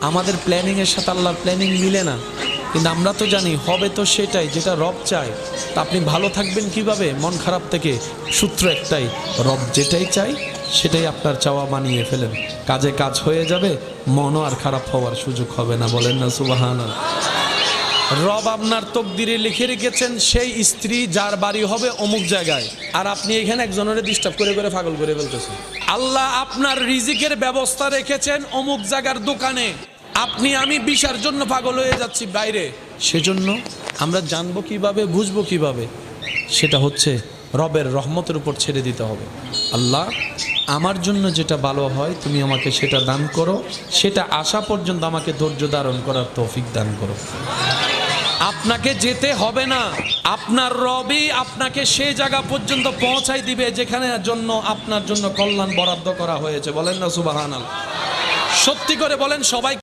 আমাদের প্ল্যানিংয়ের সাথে আল্লাহর প্ল্যানিং মিলে না, কিন্তু আমরা তো জানি হবে তো সেটাই যেটা রব চায়। তা আপনি ভালো থাকবেন কিভাবে মন খারাপ থেকে? সূত্র একটাই, রব যেটাই চাই সেটাই আপনার চাওয়া মানিয়ে ফেলেন, কাজে কাজ হয়ে যাবে, মনও আর খারাপ হওয়ার সুযোগ হবে না। বলেন না সুবহানাল্লাহ। রব আপনার তকদিরে লিখে রেখেছেন সেই স্ত্রী যার বাড়ি হবে অমুক জায়গায়, আর আপনি এখানে একজনের ডিস্টার্ব করে করে পাগল করে ফেলতেছেন। আল্লাহ আপনার রিজিকের ব্যবস্থা রেখেছেন অমুক জায়গার দোকানে, আপনি আমি বিশার জন্য পাগল হয়ে যাচ্ছি বাইরে। সেজন্য আমরা জানবো কিভাবে, বুঝবো কিভাবে? সেটা হচ্ছে রবের রহমতের উপর ছেড়ে দিতে হবে। আল্লাহ আমার জন্য যেটা ভালো হয় তুমি আমাকে সেটা দান করো, সেটা আসা পর্যন্ত আমাকে ধৈর্য ধারণ করার তৌফিক দান করো। আপনাকে যেতে হবে না, আপনার রবই আপনাকে সেই জায়গা পর্যন্ত পৌঁছাই দিবে যেখানে জন্য আপনার জন্য কল্যাণ বরাদ্দ করা হয়েছে। বলেন না সুবহানাল্লাহ। সত্যি করে বলেন সবাই।